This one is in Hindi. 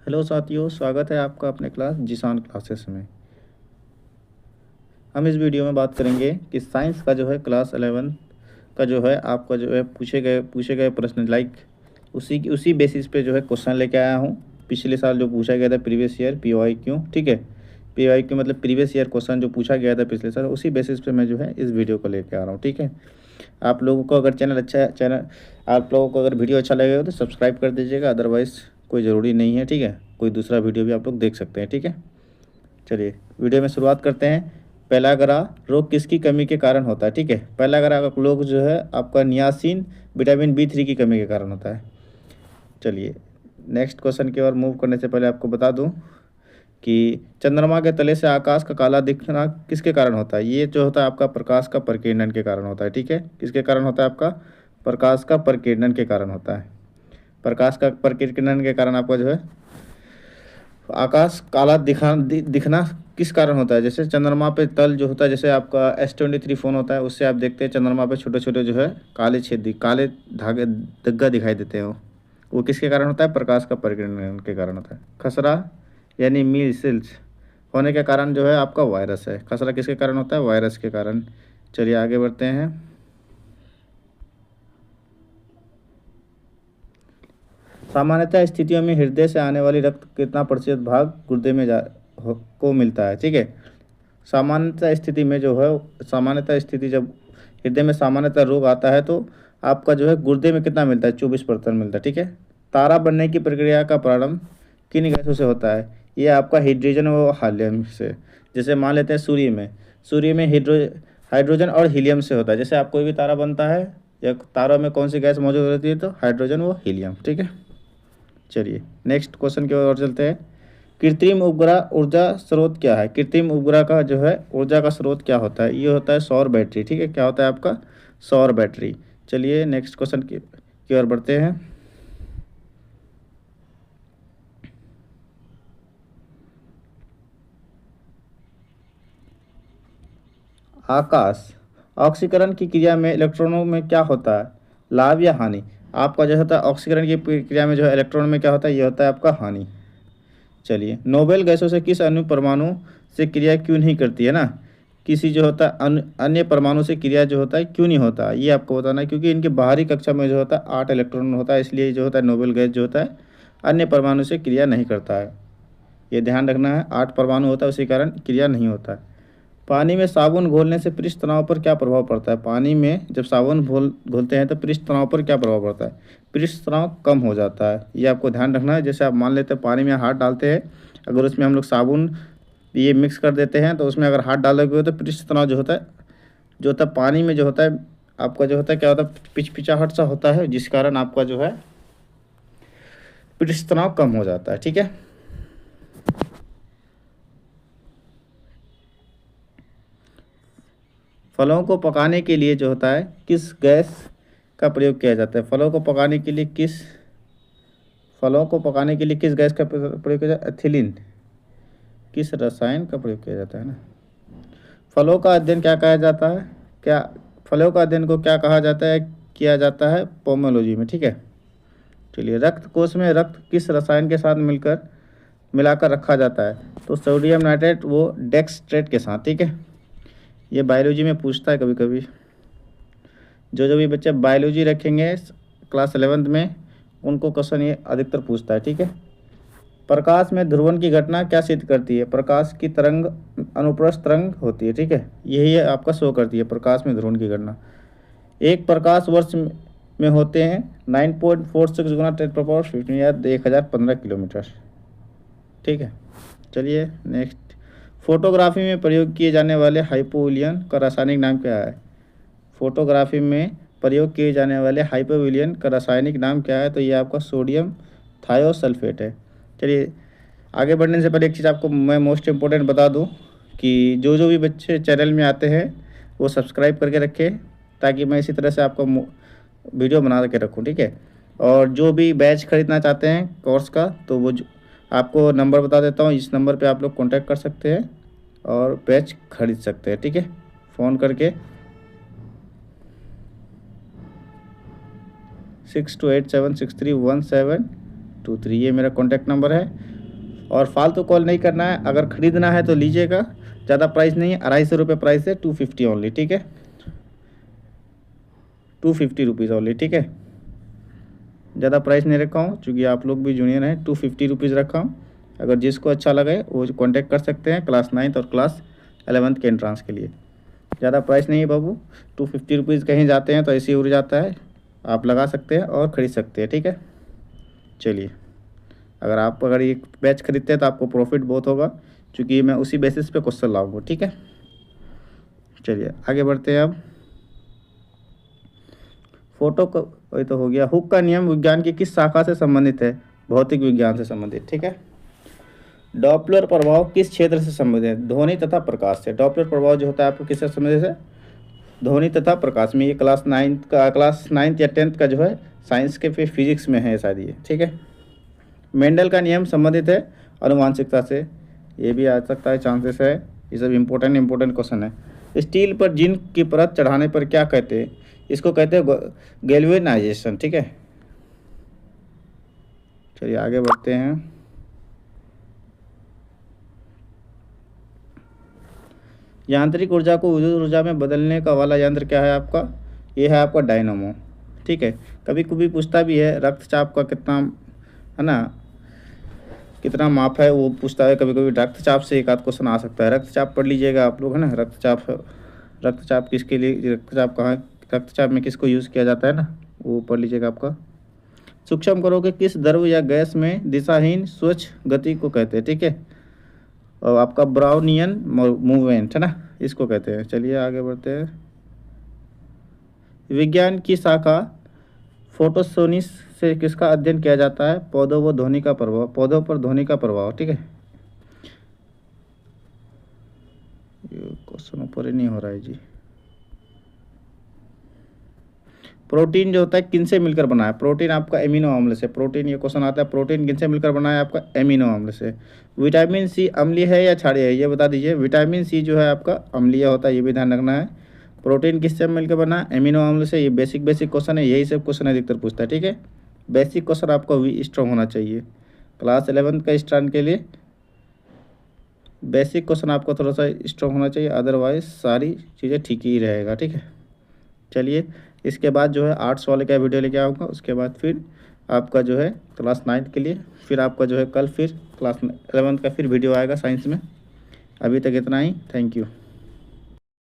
हेलो साथियों, स्वागत है आपका अपने क्लास जीशान क्लासेस में। हम इस वीडियो में बात करेंगे कि साइंस का जो है क्लास 11 का जो है आपका जो है पूछे गए प्रश्न उसी बेसिस पे जो है क्वेश्चन लेके आया हूँ। पिछले साल जो पूछा गया था प्रीवियस ईयर PYQ, ठीक है। PYQ मतलब प्रीवियस ईयर क्वेश्चन जो पूछा गया था पिछले साल, उसी बेसिस पे मैं जो है इस वीडियो को लेके आ रहा हूँ, ठीक है। आप लोगों को अगर आप लोगों को अगर वीडियो अच्छा लगेगा तो सब्सक्राइब कर दीजिएगा, अदरवाइज़ कोई ज़रूरी नहीं है, ठीक है। कोई दूसरा वीडियो भी आप लोग देख सकते हैं, ठीक है। चलिए वीडियो में शुरुआत करते हैं। पहला ग्रह रोग किसकी कमी के कारण होता है, ठीक है। पहला ग्रह रोग जो है आपका नियासिन विटामिन B3 की कमी के कारण होता है। चलिए नेक्स्ट क्वेश्चन की ओर मूव करने से पहले आपको बता दूं कि चंद्रमा के तले से आकाश का काला दिखना किसके कारण होता है। ये जो होता है आपका प्रकाश का प्रकीर्णन के कारण होता है, ठीक है। किसके कारण होता है? आपका प्रकाश का प्रकीर्णन के कारण होता है। प्रकाश का प्रकीर्णन के कारण आपका जो है आकाश काला दिखना किस कारण होता है। जैसे चंद्रमा पे तल जो होता है, जैसे आपका S23 फ़ोन होता है, उससे आप देखते हैं चंद्रमा पे छोटे छोटे जो है काले धागे दग्गा दिखाई देते हैं। वो किसके कारण होता है? प्रकाश का परिकिरण के कारण होता है। खसरा यानी मीसिल्स होने के कारण जो है आपका वायरस है। खसरा किसके कारण होता है? वायरस के कारण। चलिए आगे बढ़ते हैं। सामान्यतः स्थितियों में हृदय से आने वाली रक्त कितना प्रतिशत भाग गुर्दे में को मिलता है, ठीक है। सामान्यतः स्थिति जब हृदय में सामान्यतः रोग आता है तो आपका जो है गुर्दे में कितना मिलता है? 24% मिलता है, ठीक है। तारा बनने की प्रक्रिया का प्रारंभ किन गैसों से होता है? ये आपका हाइड्रोजन और हीलियम से। जैसे मान लेते हैं सूर्य में हाइड्रोजन और हीलियम से होता है। जैसे आप कोई भी तारा बनता है या तारों में कौन सी गैस मौजूद रहती है? तो हाइड्रोजन व हीलियम, ठीक है। चलिए नेक्स्ट क्वेश्चन की ओर चलते हैं। कृत्रिम उपग्रह ऊर्जा स्रोत क्या है? कृत्रिम उपग्रह का जो है ऊर्जा का स्रोत क्या होता है? ये होता है सौर बैटरी, ठीक है। क्या होता है आपका? सौर बैटरी। चलिए नेक्स्ट क्वेश्चन की ओर बढ़ते हैं। आकाश ऑक्सीकरण की क्रिया में इलेक्ट्रॉनों में क्या होता है? लाभ या हानि? आपका जो होता है ऑक्सीकरण की क्रिया में जो है इलेक्ट्रॉन में क्या होता है? ये होता है आपका हानि। चलिए नोबेल गैसों से किस अणु परमाणु से क्रिया क्यों नहीं करती है ना? किसी जो होता है अन्य परमाणु से क्रिया जो होता है क्यों नहीं होता, ये आपको बताना है। क्योंकि इनके बाहरी कक्षा में जो होता है 8 इलेक्ट्रॉन होता है, इसलिए जो होता है नोबेल गैस जो होता है अन्य परमाणु से क्रिया नहीं करता है। ये ध्यान रखना है, 8 परमाणु होता है, उसी कारण क्रिया नहीं होता है। पानी में साबुन घोलने से पृष्ठ तनाव पर क्या प्रभाव पड़ता है? पानी में जब साबुन घोलते हैं तो पृष्ठ तनाव पर क्या प्रभाव पड़ता है? पृष्ठ तनाव कम हो जाता है। ये आपको ध्यान रखना है। जैसे आप मान लेते हैं पानी में हाथ डालते हैं, अगर उसमें हम लोग साबुन ये मिक्स कर देते हैं तो उसमें अगर हाथ डालोगे तो पृष्ठ तनाव जो होता है पानी में जो होता है आपका जो होता है क्या होता है? पिचपिचाहट सा होता है, जिस कारण आपका जो है पृष्ठ तनाव कम हो जाता है, ठीक है। फलों को पकाने के लिए जो होता है किस गैस का प्रयोग किया जाता है? फलों को पकाने के लिए किस गैस का प्रयोग किया जाता है? एथिलीन। किस रसायन का प्रयोग किया जाता है ना? फलों का अध्ययन क्या कहा जाता है? क्या फलों का अध्ययन को क्या कहा जाता है? किया जाता है पोमोलॉजी में, ठीक है। चलिए रक्त कोश में रक्त किस रसायन के साथ मिलाकर रखा जाता है? तो सोडियम नाइट्रेट वो डेक्सट्रेट के साथ, ठीक है। ये बायोलॉजी में पूछता है कभी कभी। जो भी बच्चे बायोलॉजी रखेंगे क्लास 11th में उनको क्वेश्चन ये अधिकतर पूछता है, ठीक है। प्रकाश में ध्रुवण की घटना क्या सिद्ध करती है? प्रकाश की तरंग अनुप्रस्थ तरंग होती है, ठीक है। यही आपका शो करती है प्रकाश में ध्रुवण की घटना। एक प्रकाश वर्ष में होते हैं 9.46 गुना 10⁻15 या 1015 किलोमीटर, ठीक है। चलिए नेक्स्ट। फोटोग्राफी में प्रयोग किए जाने वाले हाइपोविलियन का रासायनिक नाम क्या है? फोटोग्राफी में प्रयोग किए जाने वाले हाइपोविलियन का रासायनिक नाम क्या है? तो ये आपका सोडियम थायोसल्फेट है। चलिए आगे बढ़ने से पहले एक चीज़ आपको मैं मोस्ट इम्पोर्टेंट बता दूं कि जो भी बच्चे चैनल में आते हैं वो सब्सक्राइब करके रखें, ताकि मैं इसी तरह से आपको वीडियो बना के रखूं, ठीक है। और जो भी बैच खरीदना चाहते हैं कोर्स का, तो वो आपको नंबर बता देता हूँ, इस नंबर पे आप लोग कांटेक्ट कर सकते हैं और बैच खरीद सकते हैं, ठीक है, फ़ोन करके 6287631723। ये मेरा कॉन्टैक्ट नंबर है। और फालतू कॉल नहीं करना है। अगर ख़रीदना है तो लीजिएगा, ज़्यादा प्राइस नहीं है, 250 रुपये प्राइस है, 250 ओनली, ठीक है, 250 रुपीज़ ओनली, ठीक है। ज़्यादा प्राइस नहीं रखा हूँ क्योंकि आप लोग भी जूनियर हैं, 250 रुपीज़ रखा हूँ। अगर जिसको अच्छा लगे वो कॉन्टैक्ट कर सकते हैं क्लास 9th और क्लास 11th के एंट्रांस के लिए। ज़्यादा प्राइस नहीं है बाबू, 250 रुपीज़। कहीं जाते हैं तो ऐसे ही उड़ जाता है, आप लगा सकते हैं और ख़रीद सकते हैं, ठीक है। चलिए, अगर ये बैच खरीदते हैं तो आपको प्रॉफिट बहुत होगा, क्योंकि मैं उसी बेसिस पे क्वेश्चन लाऊंगा, ठीक है। चलिए आगे बढ़ते हैं अब। फोटो का वही तो हो गया। हुक का नियम विज्ञान की किस शाखा से संबंधित है? भौतिक विज्ञान से संबंधित, ठीक है। डॉपलर प्रभाव किस क्षेत्र से संबंधित है? ध्वनि तथा प्रकाश से। डॉपलर प्रभाव जो होता है आपको किससे संबंधित है? ध्वनि तथा प्रकाश में। ये क्लास 9th या 10th का जो है साइंस के फिर फिजिक्स में है शायद ये, ठीक है। मेंडल का नियम संबंधित है आनुवांशिकता से, ये भी आ सकता है, चांसेस है। ये सब इम्पोर्टेंट क्वेश्चन है। स्टील पर जिंक की परत चढ़ाने पर क्या कहते हैं? इसको कहते हैं गैल्वेनाइजेशन, ठीक है। चलिए आगे बढ़ते हैं। यांत्रिक ऊर्जा को विद्युत ऊर्जा में बदलने का वाला यंत्र क्या है आपका? ये है आपका डायनामो, ठीक है। कभी कभी पूछता भी है रक्तचाप का कितना है ना, कितना माप है, वो पूछता है कभी कभी। रक्तचाप से एक आध क्वेश्चन आ सकता है। रक्तचाप पढ़ लीजिएगा आप लोग, है ना। रक्तचाप किसके लिए, रक्तचाप में किसको यूज़ किया जाता है ना, वो पढ़ लीजिएगा आपका। सूक्ष्म करो कि किस द्रव या गैस में दिशाहीन स्वच्छ गति को कहते हैं, ठीक है। और आपका ब्राउनियन मूवमेंट है ना, इसको कहते हैं। चलिए आगे बढ़ते हैं। विज्ञान की शाखा फोटोसोनिस से किसका अध्ययन किया जाता है? पौधों व ध्वनि का प्रभाव, पौधों पर ध्वनि का प्रभाव, ठीक है। ये क्वेश्चन ऊपर ही नहीं हो रहा है जी। प्रोटीन जो होता है किन से मिलकर बना है? प्रोटीन आपका एमिनो अम्ल से। प्रोटीन, ये क्वेश्चन आता है, प्रोटीन किन से मिलकर बना है? आपका एमिनो अम्ल से। विटामिन सी अम्लीय है या क्षारीय है, ये बता दीजिए। विटामिन सी जो है आपका अम्लीय होता है, ये भी ध्यान रखना है। प्रोटीन किससे मिलकर बना है? एमिनो अम्ल से। ये बेसिक क्वेश्चन है, यही सब क्वेश्चन अधिकतर पूछता है, ठीक है। बेसिक क्वेश्चन आपको भी स्ट्रॉन्ग होना चाहिए। क्लास 11th का स्टैंड के लिए बेसिक क्वेश्चन आपको थोड़ा सा स्ट्रॉन्ग होना चाहिए, अदरवाइज सारी चीज़ें ठीक ही रहेगा, ठीक है। चलिए, इसके बाद जो है आर्ट्स वाले का वीडियो लेके आऊँगा। उसके बाद फिर आपका जो है क्लास 9th के लिए, फिर आपका जो है कल फिर क्लास 11th का फिर वीडियो आएगा साइंस में। अभी तक इतना ही, थैंक यू।